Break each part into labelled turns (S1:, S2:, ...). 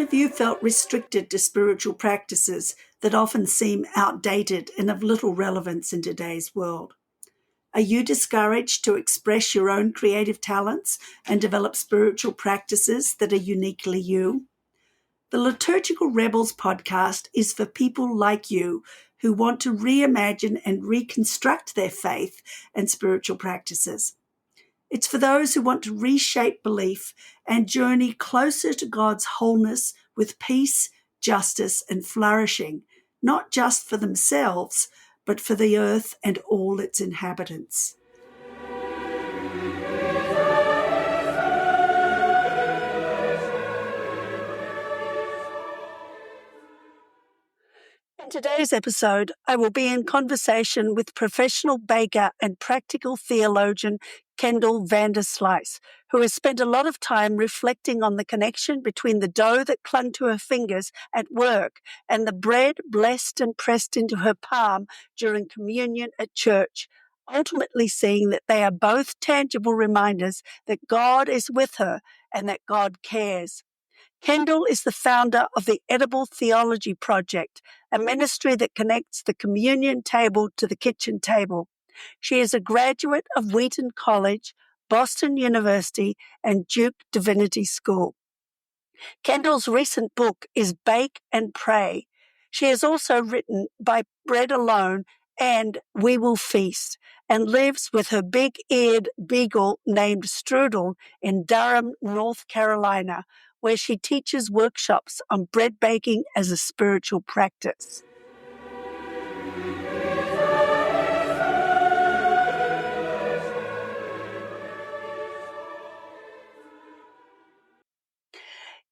S1: one of you felt restricted to spiritual practices that often seem outdated and of little relevance in today's world? Are you discouraged to express your own creative talents and develop spiritual practices that are uniquely you? The Liturgical Rebels podcast is for people like you who want to reimagine and reconstruct their faith and spiritual practices. It's for those who want to reshape belief and journey closer to God's wholeness with peace, justice, and flourishing, not just for themselves, but for the earth and all its inhabitants. In today's episode, I will be in conversation with professional baker and practical theologian Kendall Vanderslice, who has spent a lot of time reflecting on the connection between the dough that clung to her fingers at work and the bread blessed and pressed into her palm during communion at church, ultimately seeing that they are both tangible reminders that God is with her and that God cares. Kendall is the founder of the Edible Theology Project, a ministry that connects the communion table to the kitchen table. She is a graduate of Wheaton College, Boston University, and Duke Divinity School. Kendall's recent book is Bake and Pray. She has also written By Bread Alone and We Will Feast, and lives with her big-eared beagle named Strudel in Durham, North Carolina, where she teaches workshops on bread baking as a spiritual practice.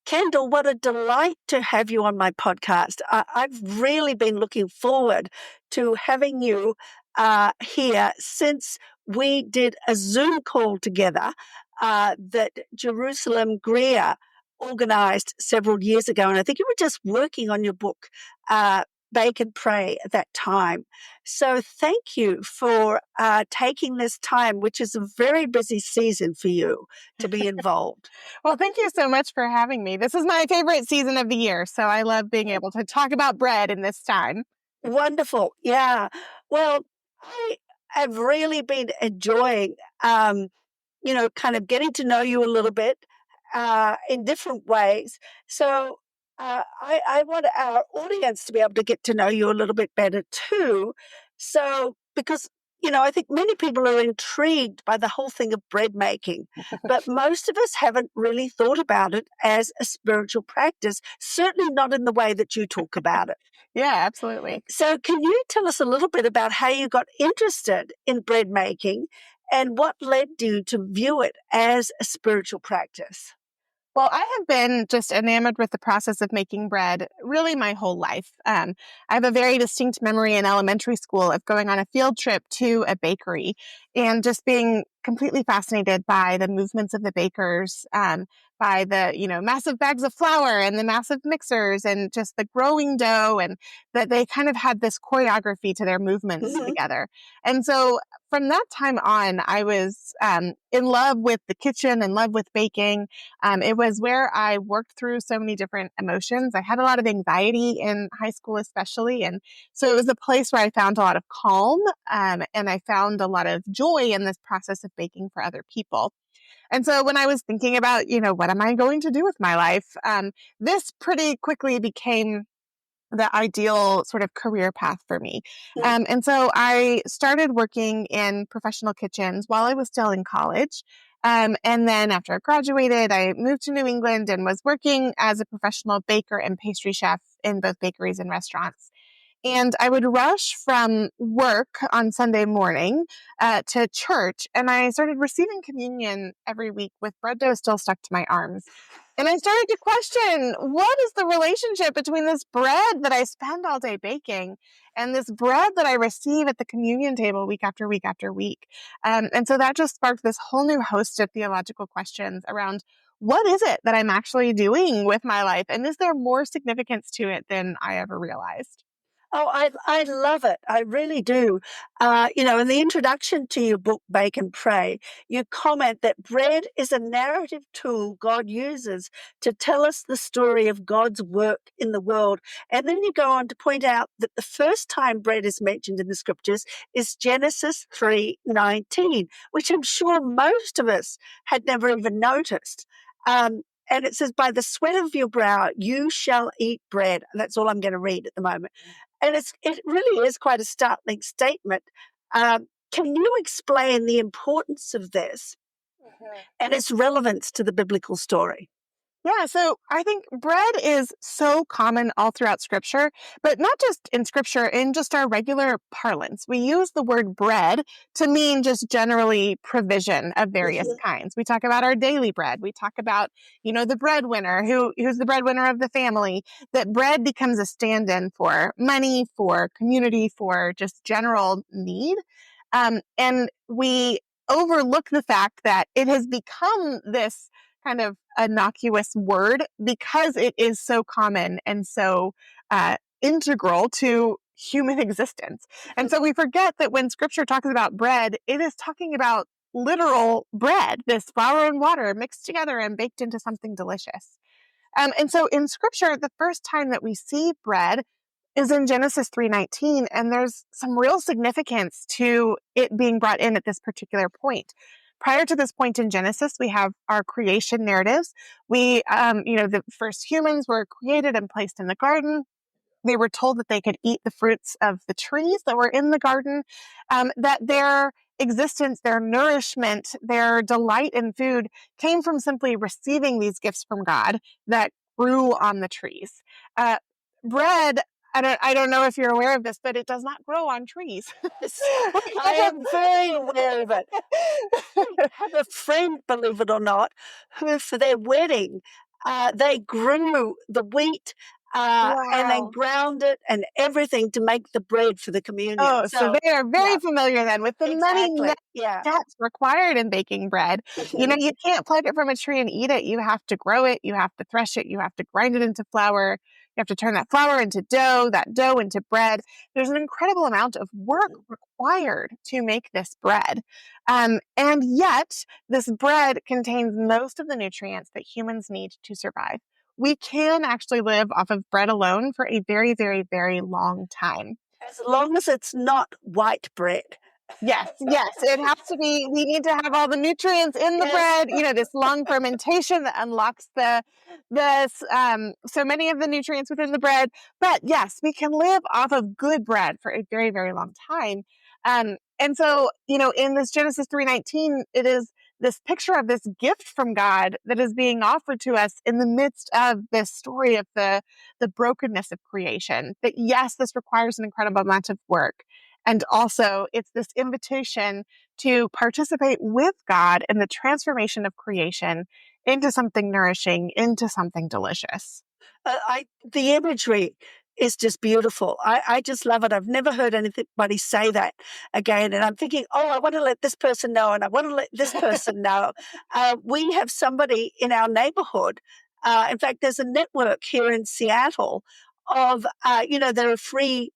S1: Kendall, what a delight to have you on my podcast. I've really been looking forward to having you here since we did a Zoom call together that Jerusalem Greer organized several years ago. And I think you were just working on your book, Bake and Pray, at that time. So thank you for taking this time, which is a very busy season for you to be involved.
S2: Well, thank you so much for having me. This is my favorite season of the year, so I love being able to talk about bread in this time.
S1: Wonderful. Yeah. Well, I have really been enjoying, kind of getting to know you a little bit in different ways. So I want our audience to be able to get to know you a little bit better too. So, because, I think many people are intrigued by the whole thing of bread making, but most of us haven't really thought about it as a spiritual practice, certainly not in the way that you talk about it.
S2: Yeah, absolutely.
S1: So can you tell us a little bit about how you got interested in bread making and what led you to view it as a spiritual practice?
S2: Well, I have been just enamored with the process of making bread really my whole life. I have a very distinct memory in elementary school of going on a field trip to a bakery and just being completely fascinated by the movements of the bakers, by the, massive bags of flour and the massive mixers and just the growing dough, and that they kind of had this choreography to their movements together. And so from that time on, I was in love with the kitchen, in love with baking. It was where I worked through so many different emotions. I had a lot of anxiety in high school, especially. And so it was a place where I found a lot of calm, and I found a lot of joy in this process of baking for other people. And so when I was thinking about, what am I going to do with my life? This pretty quickly became the ideal sort of career path for me. And so I started working in professional kitchens while I was still in college. And then after I graduated, I moved to New England and was working as a professional baker and pastry chef in both bakeries and restaurants. And I would rush from work on Sunday morning to church, and I started receiving communion every week with bread dough still stuck to my arms. And I started to question, what is the relationship between this bread that I spend all day baking and this bread that I receive at the communion table week after week after week? And so that just sparked this whole new host of theological questions around, what is it that I'm actually doing with my life? And is there more significance to it than I ever realized?
S1: Oh, I love it. I really do. In the introduction to your book, Bake and Pray, you comment that bread is a narrative tool God uses to tell us the story of God's work in the world. And then you go on to point out that the first time bread is mentioned in the scriptures is Genesis 3:19, which I'm sure most of us had never even noticed. And it says, by the sweat of your brow, you shall eat bread. And that's all I'm going to read at the moment. And it really is quite a startling statement. Can you explain the importance of this and its relevance to the biblical story?
S2: Yeah, so I think bread is so common all throughout scripture, but not just in scripture, in just our regular parlance. We use the word bread to mean just generally provision of various
S1: Mhm.
S2: kinds. We talk about our daily bread. We talk about, the breadwinner who's the breadwinner of the family, that bread becomes a stand-in for money, for community, for just general need. And we overlook the fact that it has become this kind of innocuous word because it is so common and so integral to human existence. And so we forget that when scripture talks about bread, it is talking about literal bread, this flour and water mixed together and baked into something delicious. And so in scripture, the first time that we see bread is in Genesis 3:19, and there's some real significance to it being brought in at this particular point. Prior to this point in Genesis, we have our creation narratives. The first humans were created and placed in the garden. They were told that they could eat the fruits of the trees that were in the garden, that their existence, their nourishment, their delight in food came from simply receiving these gifts from God that grew on the trees. Bread, I don't know if you're aware of this, but it does not grow on trees.
S1: Yes, I am very aware of it. I have a friend, believe it or not, who for their wedding, they grew the wheat and then
S2: Wow.
S1: ground it and everything to make the bread for the communion.
S2: Oh, so
S1: So,
S2: they are
S1: yeah,
S2: very familiar then with the many
S1: exactly. Yeah.
S2: steps required in baking bread. You can't pluck it from a tree and eat it. You have to grow it, you have to thresh it, you have to grind it into flour, you have to turn that flour into dough, that dough into bread. There's an incredible amount of work required to make this bread. And yet, this bread contains most of the nutrients that humans need to survive. We can actually live off of bread alone for a very, very, very long time.
S1: As long as it's not white bread.
S2: Yes, yes. It has to be, we need to have all the nutrients in the
S1: Yes.
S2: bread, this long fermentation that unlocks so many of the nutrients within the bread. But yes, we can live off of good bread for a very, very long time. And so, in this Genesis 3:19, it is this picture of this gift from God that is being offered to us in the midst of this story of the brokenness of creation. That yes, this requires an incredible amount of work. And also, it's this invitation to participate with God in the transformation of creation into something nourishing, into something delicious.
S1: The imagery is just beautiful. I just love it. I've never heard anybody say that again. And I'm thinking, oh, I want to let this person know, and I want to let this person know. We have somebody in our neighborhood. In fact, there's a network here in Seattle of, there are free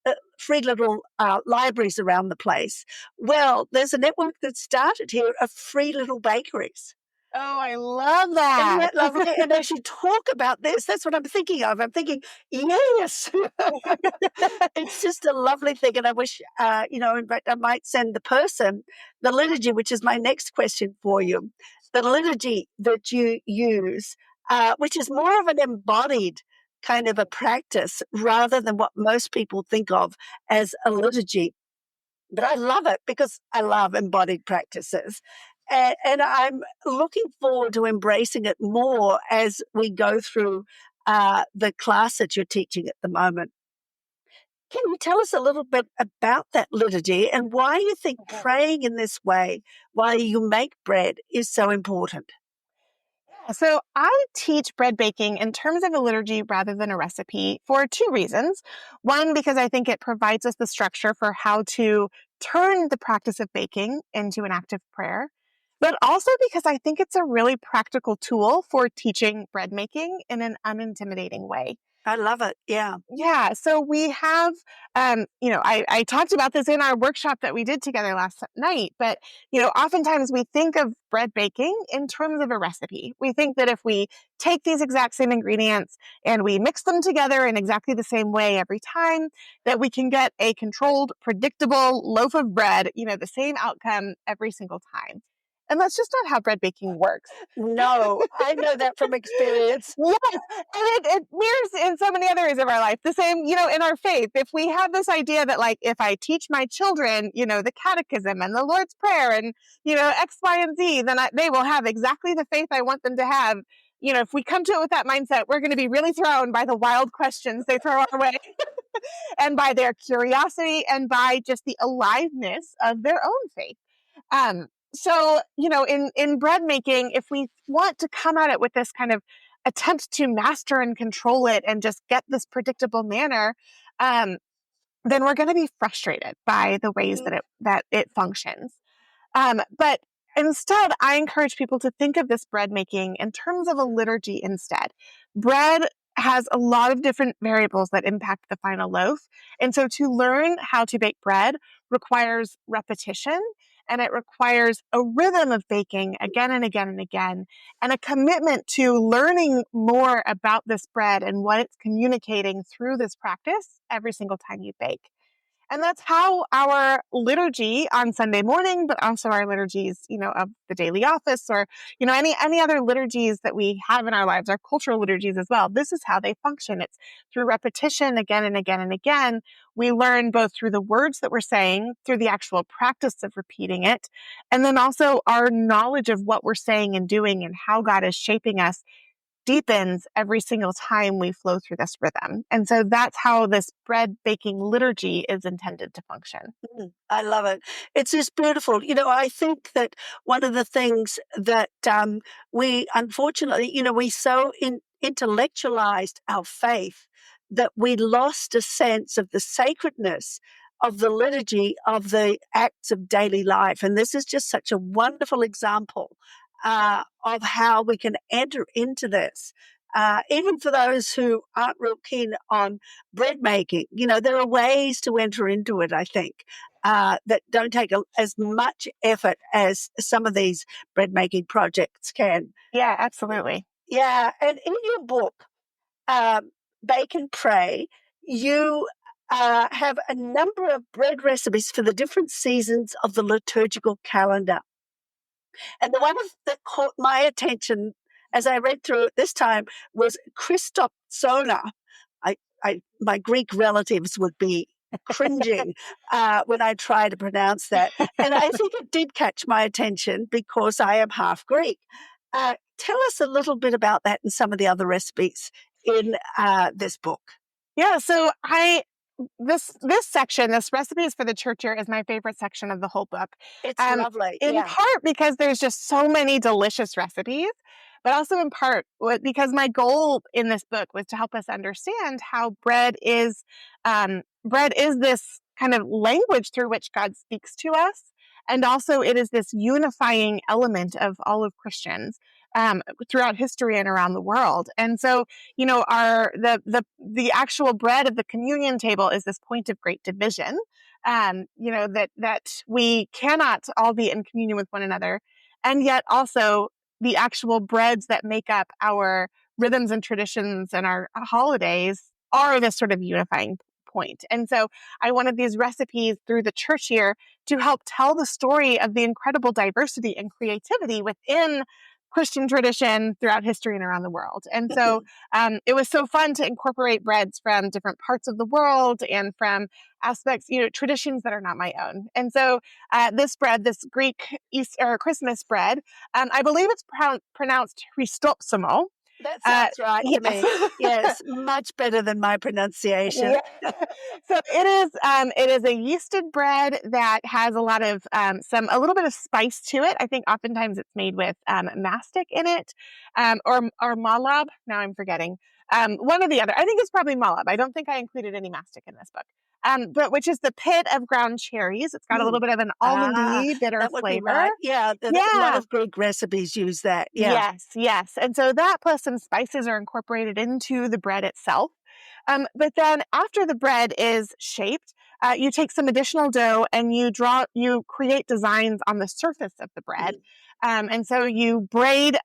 S1: little libraries around the place. Well, there's a network that started here of free little bakeries.
S2: Oh, I love
S1: Isn't
S2: that.
S1: that lovely? And as you talk about this, that's what I'm thinking of. I'm thinking, yes, it's just a lovely thing. And I wish, in fact, I might send the person the liturgy, which is my next question for you. The liturgy that you use, which is more of an embodied kind of a practice rather than what most people think of as a liturgy. But I love it because I love embodied practices. And I'm looking forward to embracing it more as we go through the class that you're teaching at the moment. Can you tell us a little bit about that liturgy and why you think praying in this way while you make bread is so important?
S2: So I teach bread baking in terms of a liturgy rather than a recipe for two reasons. One, because I think it provides us the structure for how to turn the practice of baking into an act of prayer, but also because I think it's a really practical tool for teaching bread making in an unintimidating way.
S1: I love it. Yeah.
S2: Yeah. So we have, I talked about this in our workshop that we did together last night, but, oftentimes we think of bread baking in terms of a recipe. We think that if we take these exact same ingredients and we mix them together in exactly the same way every time, that we can get a controlled, predictable loaf of bread, the same outcome every single time. And that's just not how bread baking works.
S1: No, I know that from experience.
S2: Yes, and it mirrors in so many other areas of our life. The same, in our faith. If we have this idea that, like, if I teach my children, the catechism and the Lord's Prayer and, X, Y, and Z, then they will have exactly the faith I want them to have. If we come to it with that mindset, we're going to be really thrown by the wild questions they throw our way and by their curiosity and by just the aliveness of their own faith. So, in bread making, if we want to come at it with this kind of attempt to master and control it and just get this predictable manner, um, then we're going to be frustrated by the ways
S1: Mm,
S2: that it functions. But instead, I encourage people to think of this bread making in terms of a liturgy instead. Bread has a lot of different variables that impact the final loaf. And so to learn how to bake bread requires repetition, and it requires a rhythm of baking again and again and again, and a commitment to learning more about this bread and what it's communicating through this practice every single time you bake. And that's how our liturgy on Sunday morning, but also our liturgies, of the daily office or, any other liturgies that we have in our lives, our cultural liturgies as well. This is how they function. It's through repetition again and again and again. We learn both through the words that we're saying, through the actual practice of repeating it, and then also our knowledge of what we're saying and doing and how God is shaping us deepens every single time we flow through this rhythm. And so that's how this bread baking liturgy is intended to function.
S1: I love it. It's just beautiful. I think that one of the things that we unfortunately, we so intellectualized our faith that we lost a sense of the sacredness of the liturgy of the acts of daily life. And this is just such a wonderful example of how we can enter into this. Even for those who aren't real keen on bread making, there are ways to enter into it, I think, that don't take as much effort as some of these bread making projects can.
S2: Yeah, absolutely.
S1: Yeah. And in your book, um, Bake and Pray, you have a number of bread recipes for the different seasons of the liturgical calendar. And the one that caught my attention as I read through it this time was Christopsona. My Greek relatives would be cringing when I try to pronounce that. And I think it did catch my attention because I am half Greek. Tell us a little bit about that and some of the other recipes in this book.
S2: Yeah, so this section, this recipes for the church year, is my favorite section of the whole book.
S1: It's lovely.
S2: In
S1: Yeah.
S2: part because there's just so many delicious recipes, but also in part because my goal in this book was to help us understand how bread is this kind of language through which God speaks to us, and also it is this unifying element of all of Christians. Throughout history and around the world. And so, the actual bread of the communion table is this point of great division. That we cannot all be in communion with one another, and yet also the actual breads that make up our rhythms and traditions and our holidays are this sort of unifying point. And so I wanted these recipes through the church year to help tell the story of the incredible diversity and creativity within Christian tradition throughout history and around the world. And so it was so fun to incorporate breads from different parts of the world and from aspects, traditions that are not my own. And so this bread, this Greek Easter or Christmas bread, I believe it's pronounced Christopsomo.
S1: That sounds right to me.
S2: Yes.
S1: Yes, much better than my pronunciation.
S2: Yeah. So it is a yeasted bread that has a lot of a little bit of spice to it. I think oftentimes it's made with mastic in it, or malab. Now I'm forgetting one or the other. I think it's probably malab. I don't think I included any mastic in this book. But which is the pit of ground cherries. It's got a
S1: Mm.
S2: little bit of an
S1: Ah,
S2: almondy, bitter
S1: that would be
S2: flavor.
S1: right. Yeah, a lot
S2: Yeah.
S1: of Greek recipes use that. Yeah.
S2: Yes, yes. And so that plus some spices are incorporated into the bread itself. But then after the bread is shaped, you take some additional dough and you create designs on the surface of the bread. And so you braid,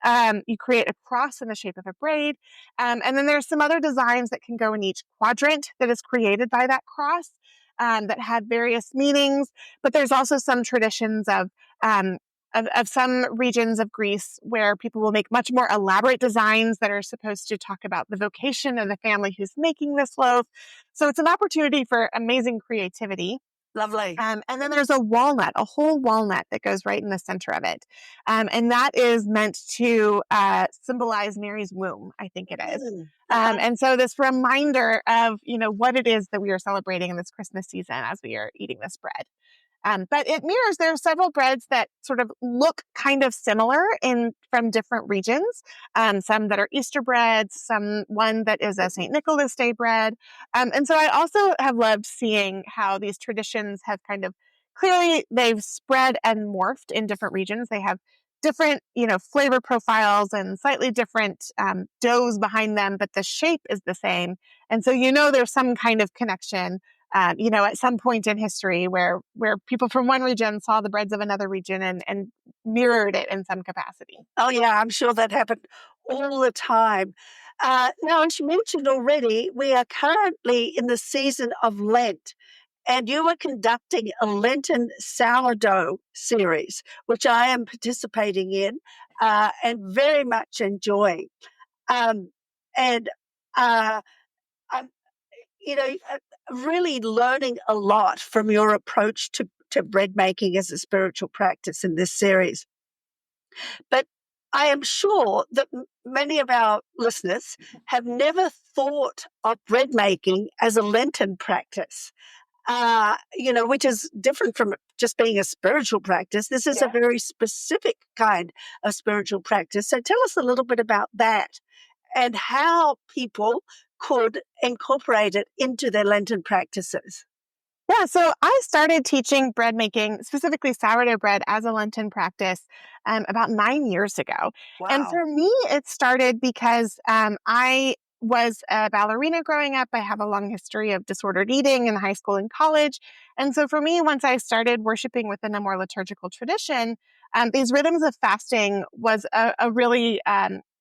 S2: you create a cross in the shape of a braid. And then there's some other designs that can go in each quadrant that is created by that cross, that have various meanings. But there's also some traditions um, of some regions of Greece where people will make much more elaborate designs that are supposed to talk about the vocation of the family who's making this loaf. So it's an opportunity for amazing creativity.
S1: Lovely.
S2: And then there's a walnut, a whole walnut that goes right in the center of it. And that is meant to symbolize Mary's womb, I think it is. And so this reminder of, what it is that we are celebrating in this Christmas season as we are eating this bread. But it mirrors, there are several breads that sort of look kind of similar from different regions. Some that are Easter breads, one that is a St. Nicholas Day bread. And so I also have loved seeing how these traditions have kind of clearly they've spread and morphed in different regions. They have different, flavor profiles and slightly different doughs behind them, but the shape is the same. And so, there's some kind of connection at some point in history where people from one region saw the breads of another region and mirrored it in some capacity.
S1: Oh, yeah, I'm sure that happened all the time. Now, as you mentioned already, we are currently in the season of Lent, and you are conducting a Lenten sourdough series, which I am participating in and very much enjoying. Um, and I'm, really learning a lot from your approach to bread making as a spiritual practice in this series. But I am sure that many of our listeners have never thought of bread making as a Lenten practice, which is different from just being a spiritual practice. This is a very specific kind of spiritual practice. So tell us a little bit about that and how people could incorporate it into their Lenten practices.
S2: Yeah, so I started teaching bread making, specifically sourdough bread, as a Lenten practice about 9 years ago. And
S1: Wow.
S2: for me, it started because I was a ballerina growing up. I have a long history of disordered eating in high school and college. And so for me, once I started worshiping within a more liturgical tradition, these rhythms of fasting was a really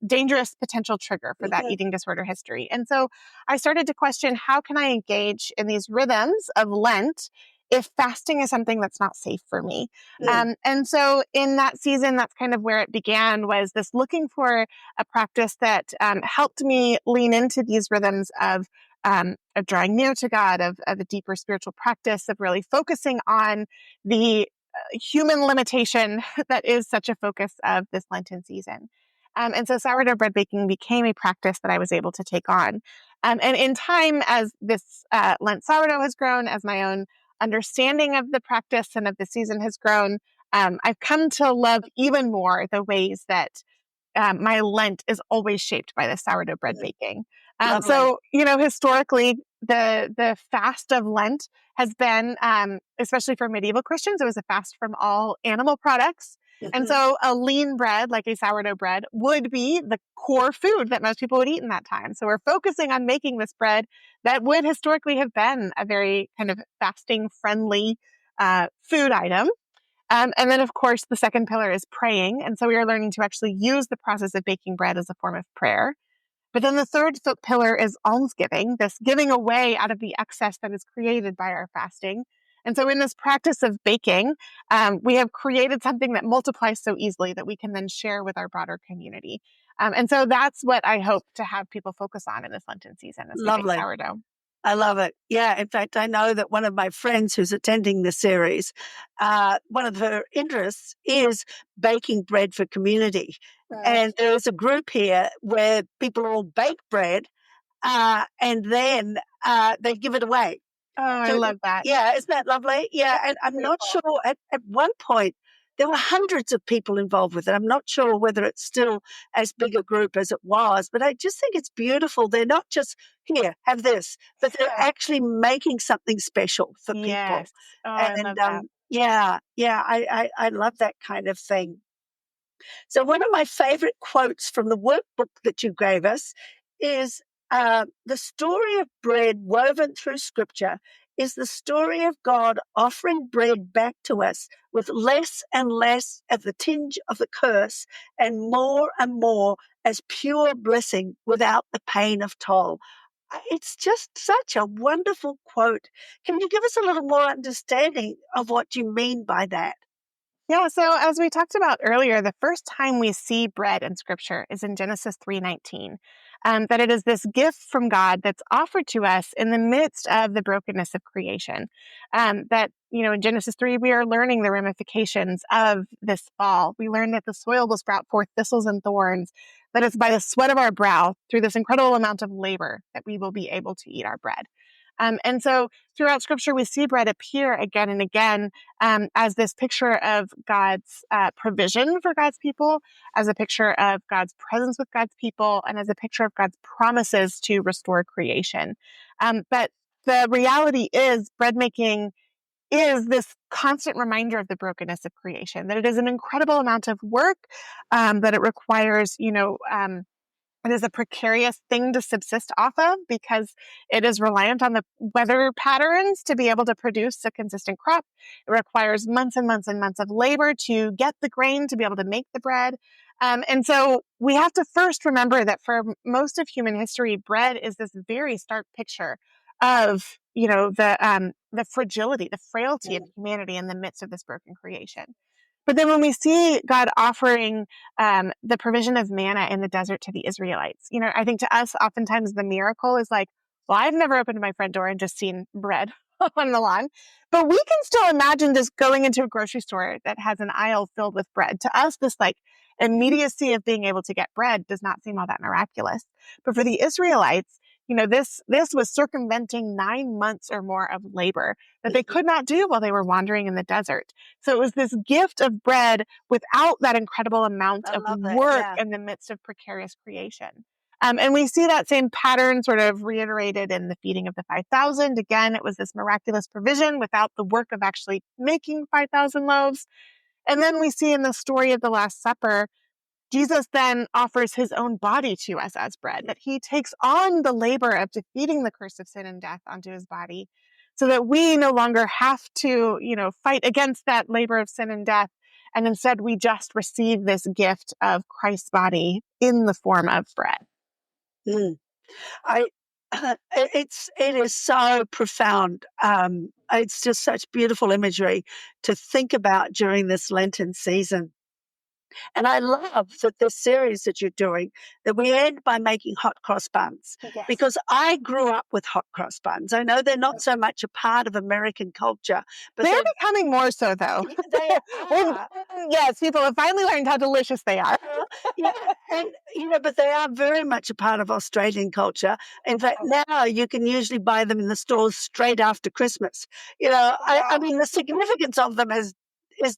S2: dangerous potential trigger for that eating disorder history. And so I started to question, how can I engage in these rhythms of Lent if fasting is something that's not safe for me? And so in that season, that's kind of where it began, was this looking for a practice that helped me lean into these rhythms of drawing near to God, of a deeper spiritual practice, of really focusing on the human limitation that is such a focus of this Lenten season. And so sourdough bread baking became a practice that I was able to take on. And in time, as this Lent sourdough has grown, as my own understanding of the practice and of the season has grown, I've come to love even more the ways that my Lent is always shaped by the sourdough bread baking.
S1: Lovely.
S2: So, historically, the fast of Lent has been, especially for medieval Christians, it was a fast from all animal products. And so a lean bread, like a sourdough bread, would be the core food that most people would eat in that time. So we're focusing on making this bread that would historically have been a very kind of fasting friendly food item. And then, of course, the second pillar is praying. And so we are learning to actually use the process of baking bread as a form of prayer. But then the third pillar is almsgiving, this giving away out of the excess that is created by our fasting. And so in this practice of baking, we have created something that multiplies so easily that we can then share with our broader community. And so that's what I hope to have people focus on in this Lenten season as we bake
S1: Lovely.
S2: sourdough.
S1: I love it. Yeah. In fact, I know that one of my friends who's attending the series, one of her interests is baking bread for community. And there is a group here where people all bake bread and then they give it away.
S2: Oh, I love that.
S1: Yeah, isn't that lovely? Yeah, and I'm not sure, at one point, there were hundreds of people involved with it. I'm not sure whether it's still as big a group as it was, but I just think it's beautiful. They're not just, here, have this, but they're actually making something special for people.
S2: Yes. Oh, I love that.
S1: I love that kind of thing. So one of my favorite quotes from the workbook that you gave us is, The story of bread woven through Scripture is the story of God offering bread back to us with less and less of the tinge of the curse and more as pure blessing without the pain of toll. It's just such a wonderful quote. Can you give us a little more understanding of what you mean by that?
S2: Yeah, so as we talked about earlier, the first time we see bread in Scripture is in Genesis 3:19. That it is this gift from God that's offered to us in the midst of the brokenness of creation. That, in Genesis 3, we are learning the ramifications of this fall. We learn that the soil will sprout forth thistles and thorns, that it's by the sweat of our brow, through this incredible amount of labor, that we will be able to eat our bread. And so throughout Scripture, we see bread appear again and again as this picture of God's provision for God's people, as a picture of God's presence with God's people, and as a picture of God's promises to restore creation. But the reality is, bread making is this constant reminder of the brokenness of creation, that it is an incredible amount of work, that it requires, it is a precarious thing to subsist off of because it is reliant on the weather patterns to be able to produce a consistent crop. It requires months and months and months of labor to get the grain to be able to make the bread. And so we have to first remember that for most of human history, bread is this very stark picture of, the fragility, the frailty of humanity in the midst of this broken creation. But then when we see God offering the provision of manna in the desert to the Israelites, I think to us, oftentimes the miracle is like, well, I've never opened my front door and just seen bread on the lawn. But we can still imagine just going into a grocery store that has an aisle filled with bread. To us, this like immediacy of being able to get bread does not seem all that miraculous. But for the Israelites, this was circumventing 9 months or more of labor that they could not do while they were wandering in the desert. So it was this gift of bread without that incredible amount of work in the midst of precarious creation. And we see that same pattern sort of reiterated in the feeding of the 5,000. Again, it was this miraculous provision without the work of actually making 5,000 loaves. And then we see in the story of the Last Supper, Jesus then offers his own body to us as bread, that he takes on the labor of defeating the curse of sin and death onto his body so that we no longer have to, fight against that labor of sin and death. And instead, we just receive this gift of Christ's body in the form of bread.
S1: Mm. It is so profound. It's just such beautiful imagery to think about during this Lenten season. And I love that this series that you're doing, that we end by making hot cross buns, because I grew up with hot cross buns. I know they're not so much a part of American culture, but
S2: they're becoming more so, though.
S1: They are.
S2: Yes, people have finally learned how delicious they are.
S1: Yeah, and but they are very much a part of Australian culture. In fact, now you can usually buy them in the stores straight after Christmas. I mean, the significance of them is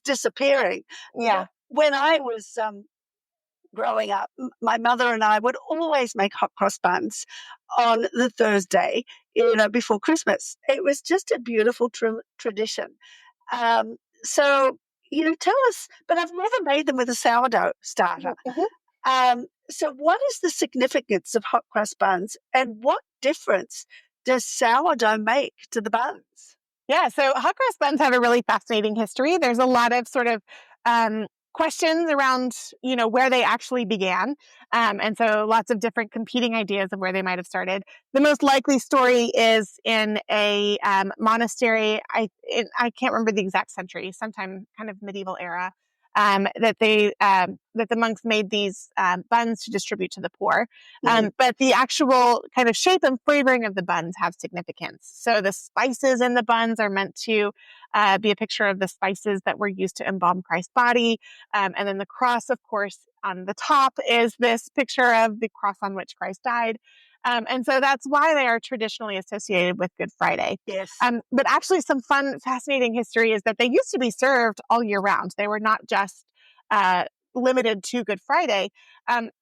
S1: disappearing.
S2: Yeah.
S1: When I was growing up, my mother and I would always make hot cross buns on the Thursday, before Christmas. It was just a beautiful tradition. So, tell us, but I've never made them with a sourdough starter. So what is the significance of hot cross buns, and what difference does sourdough make to the buns?
S2: Yeah, so hot cross buns have a really fascinating history. There's a lot of sort of questions around, where they actually began. And so lots of different competing ideas of where they might have started. The most likely story is in a monastery. I can't remember the exact century, sometime kind of medieval era. That the monks made these buns to distribute to the poor. But the actual kind of shape and flavoring of the buns have significance. So the spices in the buns are meant to be a picture of the spices that were used to embalm Christ's body. And then the cross, of course, on the top is this picture of the cross on which Christ died. And so that's why they are traditionally associated with Good Friday.
S1: Yes.
S2: But actually some fun, fascinating history is that they used to be served all year round. They were not just limited to Good Friday.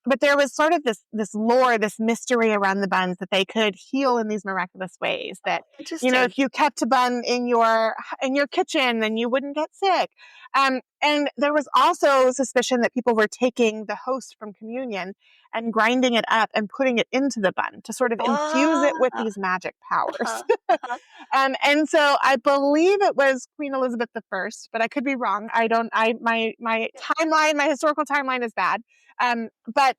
S2: But there was sort of this lore, this mystery around the buns that they could heal in these miraculous ways. That,
S1: Interesting.
S2: if you kept a bun in your kitchen, then you wouldn't get sick. And there was also suspicion that people were taking the host from communion and grinding it up and putting it into the bun to sort of infuse it with these magic powers. And so I believe it was Queen Elizabeth I, but I could be wrong. My timeline, my historical timeline is bad. But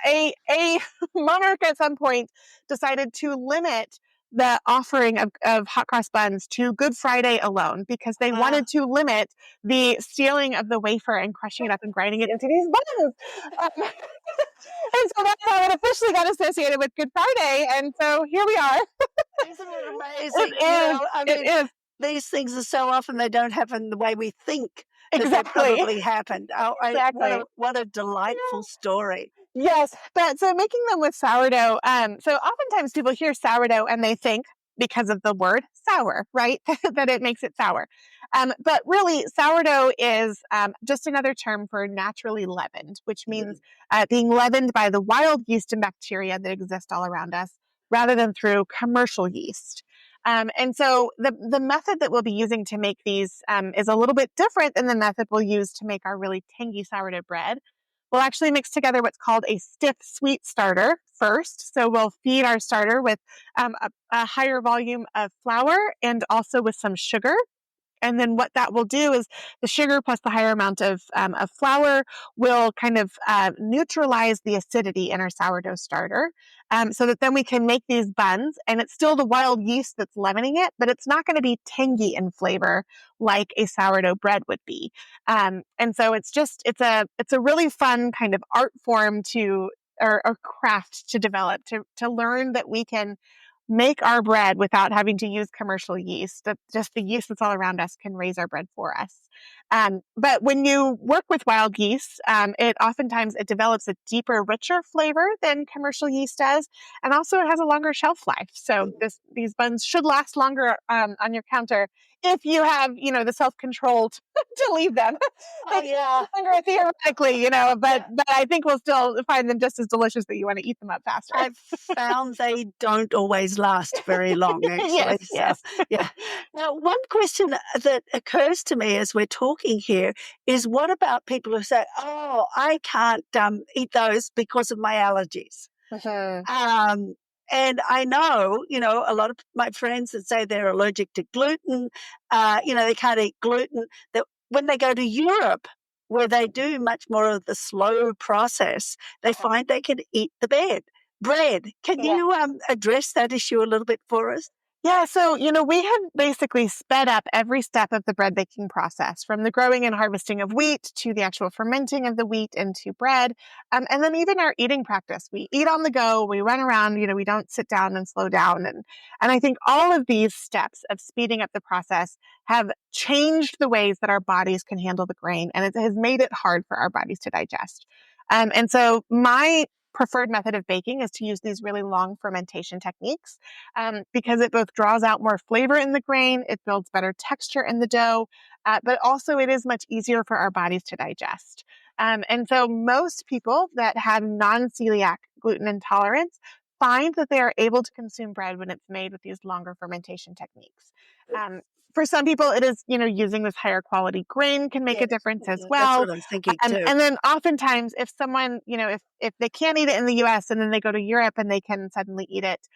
S2: a monarch at some point decided to limit the offering of hot cross buns to Good Friday alone, because they wanted to limit the stealing of the wafer and crushing it up and grinding it into these buns. And so that's how it officially got associated with Good Friday. And so here we are.
S1: Isn't it amazing?
S2: It is.
S1: These things are so often they don't happen the way we think that they
S2: Exactly.
S1: probably happened.
S2: Exactly.
S1: What a delightful story.
S2: Yes, but so making them with sourdough. So oftentimes people hear sourdough and they think, because of the word sour, right, that it makes it sour. But really, sourdough is just another term for naturally leavened, which means being leavened by the wild yeast and bacteria that exist all around us, rather than through commercial yeast. And so the method that we'll be using to make these is a little bit different than the method we'll use to make our really tangy sourdough bread. We'll actually mix together what's called a stiff sweet starter first. So we'll feed our starter with a higher volume of flour and also with some sugar. And then what that will do is the sugar plus the higher amount of flour will kind of neutralize the acidity in our sourdough starter, so that then we can make these buns. And it's still the wild yeast that's leavening it, but it's not going to be tangy in flavor like a sourdough bread would be. And so it's a really fun kind of art form or craft to develop, to learn that we can make our bread without having to use commercial yeast. That just the yeast that's all around us can raise our bread for us. But when you work with wild yeast, it develops a deeper, richer flavor than commercial yeast does, and also it has a longer shelf life. So these buns should last longer on your counter if you have, the self-control to leave them. Longer theoretically, but I think we'll still find them just as delicious, that you want to eat them up faster.
S1: I've found they don't always last very long, actually.
S2: Yes.
S1: So, yeah. Now, one question that occurs to me as we're talking here is, what about people who say, "Oh, I can't eat those because of my allergies"? And I know, a lot of my friends that say they're allergic to gluten, they can't eat gluten, that when they go to Europe, where they do much more of the slow process, they find they can eat the bread. Can you address that issue a little bit for us?
S2: Yeah, so, we have basically sped up every step of the bread baking process, from the growing and harvesting of wheat to the actual fermenting of the wheat into bread. And then even our eating practice. We eat on the go, we run around, we don't sit down and slow down. And I think all of these steps of speeding up the process have changed the ways that our bodies can handle the grain, and it has made it hard for our bodies to digest. And so my preferred method of baking is to use these really long fermentation techniques, because it both draws out more flavor in the grain, it builds better texture in the dough, but also it is much easier for our bodies to digest. And so most people that have non-celiac gluten intolerance find that they are able to consume bread when it's made with these longer fermentation techniques. For some people, it is, using this higher quality grain can make a difference as well.
S1: That's what I'm thinking too.
S2: And then oftentimes, if someone, if they can't eat it in the US and then they go to Europe and they can suddenly eat it,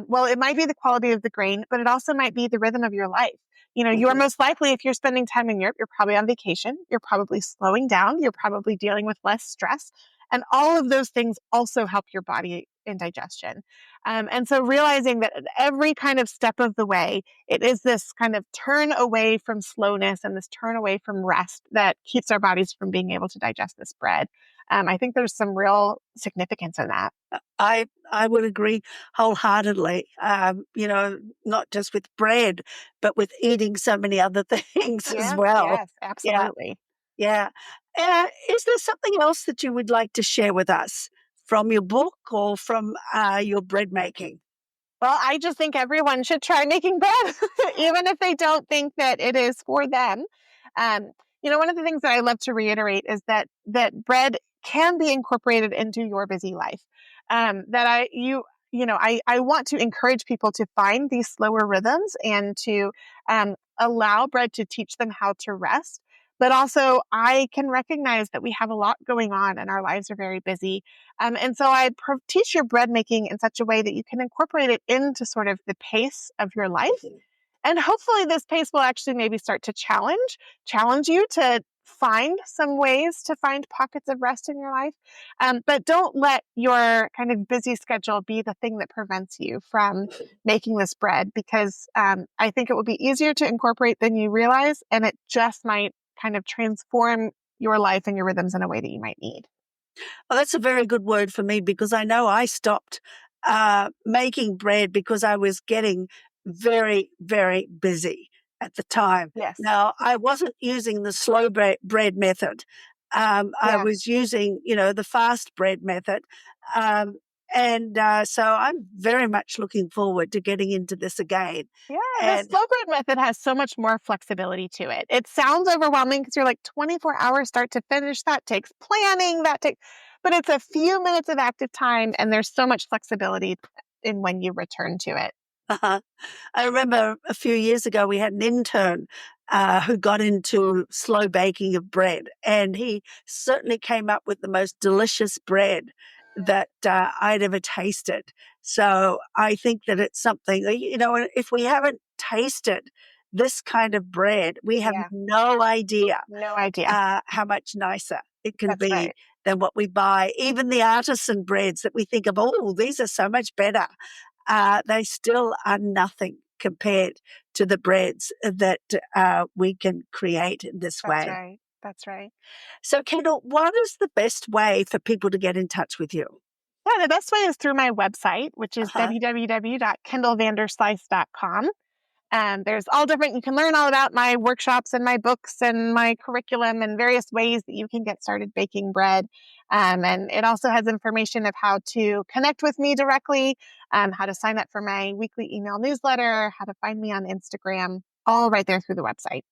S2: well, it might be the quality of the grain, but it also might be the rhythm of your life. You are most likely, if you're spending time in Europe, you're probably on vacation, you're probably slowing down, you're probably dealing with less stress. And all of those things also help your body in digestion. And so realizing that at every kind of step of the way, it is this kind of turn away from slowness and this turn away from rest that keeps our bodies from being able to digest this bread. I think there's some real significance in that.
S1: I would agree wholeheartedly. Not just with bread, but with eating so many other things as well.
S2: Yes, absolutely.
S1: Yeah. Is there something else that you would like to share with us from your book or from your bread making?
S2: Well, I just think everyone should try making bread, even if they don't think that it is for them. One of the things that I love to reiterate is that bread can be incorporated into your busy life. I want to encourage people to find these slower rhythms and to allow bread to teach them how to rest. But also, I can recognize that we have a lot going on and our lives are very busy. And so I teach your bread making in such a way that you can incorporate it into sort of the pace of your life. And hopefully this pace will actually maybe start to challenge you to find some ways to find pockets of rest in your life. But don't let your kind of busy schedule be the thing that prevents you from making this bread, because I think it will be easier to incorporate than you realize. And it just might kind of transform your life and your rhythms in a way that you might need.
S1: Well, that's a very good word for me, because I know I stopped making bread because I was getting very, very busy at the time.
S2: Yes.
S1: Now, I wasn't using the slow bread method. I
S2: Yeah.
S1: was using, the fast bread method. So I'm very much looking forward to getting into this again.
S2: Yeah, the
S1: And
S2: slow bread method has so much more flexibility to it. It sounds overwhelming because you're like 24 hours start to finish. That takes planning, but it's a few minutes of active time, and there's so much flexibility in when you return to it.
S1: I remember a few years ago, we had an intern who got into slow baking of bread, and he certainly came up with the most delicious bread that I'd ever tasted. So I think that it's something, if we haven't tasted this kind of bread, we have
S2: Yeah,
S1: no idea
S2: no idea.
S1: how much nicer it can
S2: That's
S1: be
S2: right.
S1: than what we buy. Even the artisan breads that we think of, oh, these are so much better. They still are nothing compared to the breads that we can create in this
S2: That's
S1: way.
S2: right. That's right.
S1: So, Kendall, what is the best way for people to get in touch with you?
S2: Yeah, the best way is through my website, which is
S1: Uh-huh.
S2: www.kendallvanderslice.com. There's all different, you can learn all about my workshops and my books and my curriculum and various ways that you can get started baking bread. And it also has information of how to connect with me directly, how to sign up for my weekly email newsletter, how to find me on Instagram, all right there through the website.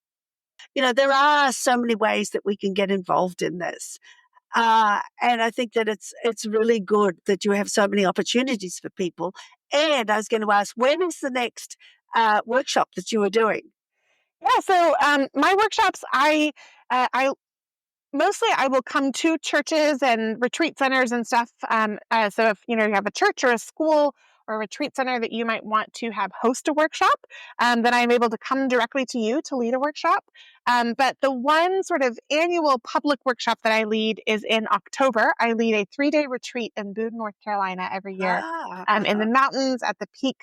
S1: There are so many ways that we can get involved in this. And I think that it's really good that you have so many opportunities for people. And I was going to ask, when is the next workshop that you are doing?
S2: Yeah, so my workshops, I mostly I will come to churches and retreat centers and stuff. So if you have a church or a school or a retreat center that you might want to have host a workshop, then I'm able to come directly to you to lead a workshop. But the one sort of annual public workshop that I lead is in October. I lead a 3-day retreat in Boone, North Carolina every year, in the mountains at the peak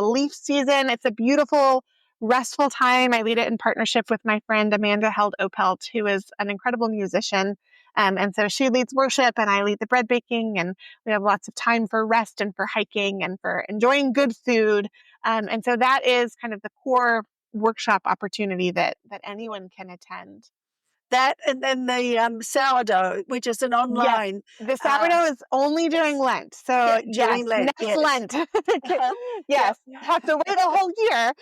S2: leaf season. It's a beautiful restful time. I lead it in partnership with my friend Amanda Held Opelt, who is an incredible musician. And so she leads worship and I lead the bread baking, and we have lots of time for rest and for hiking and for enjoying good food. And so that is kind of the core workshop opportunity that anyone can attend.
S1: That, and then the sourdough, which is an
S2: Yes,
S1: online,
S2: the
S1: uh,
S2: sourdough is only during
S1: yes,
S2: Lent. So yes,
S1: during Lent,
S2: next
S1: yes.
S2: Lent.
S1: Uh-huh. Yep.
S2: Yes, have to wait a whole year.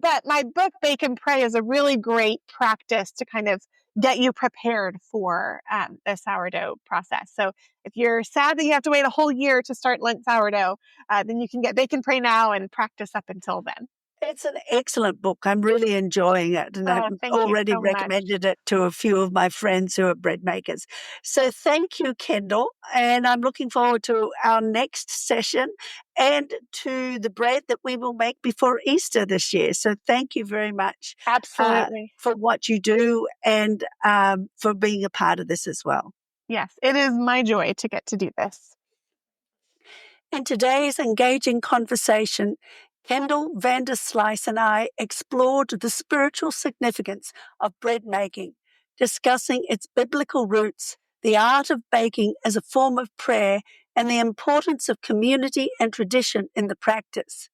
S2: But my book, Bake and Pray, is a really great practice to kind of get you prepared for the sourdough process. So if you're sad that you have to wait a whole year to start Lent sourdough, then you can get Bake and Pray now and practice up until then.
S1: It's an excellent book. I'm really enjoying it, and I've
S2: Oh, thank you
S1: already
S2: so much.
S1: recommended it to a few of my friends who are bread makers. So thank you, Kendall, and I'm looking forward to our next session and to the bread that we will make before Easter this year. So thank you very much
S2: Absolutely.
S1: for what you do and for being a part of this as well.
S2: Yes, it is my joy to get to do this.
S1: In today's engaging conversation, Kendall Vanderslice and I explored the spiritual significance of bread making, discussing its biblical roots, the art of baking as a form of prayer, and the importance of community and tradition in the practice.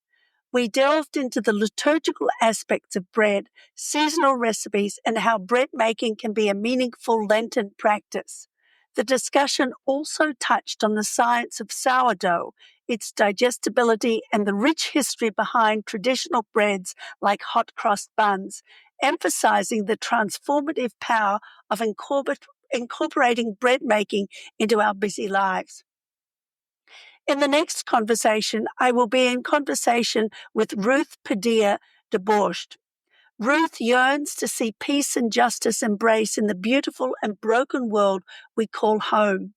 S1: We delved into the liturgical aspects of bread, seasonal recipes, and how bread making can be a meaningful Lenten practice. The discussion also touched on the science of sourdough, its digestibility, and the rich history behind traditional breads like hot cross buns, emphasizing the transformative power of incorporating bread making into our busy lives. In the next conversation, I will be in conversation with Ruth Padilla de Borscht. Ruth yearns to see peace and justice embraced in the beautiful and broken world we call home.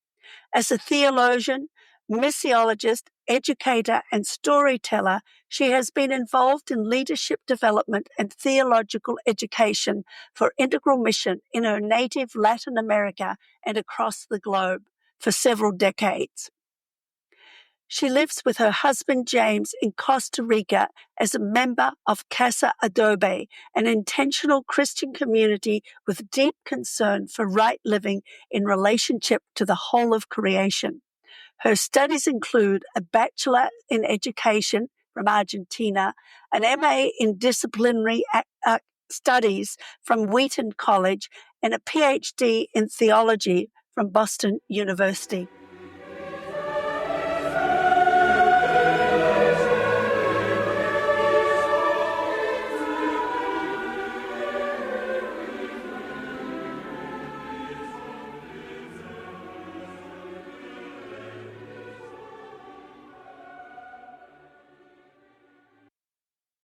S1: As a theologian, missiologist, educator, and storyteller, she has been involved in leadership development and theological education for integral mission in her native Latin America and across the globe for several decades. She lives with her husband James in Costa Rica as a member of Casa Adobe, an intentional Christian community with deep concern for right living in relationship to the whole of creation. Her studies include a Bachelor in Education from Argentina, an MA in Disciplinary Studies from Wheaton College, and a PhD in Theology from Boston University.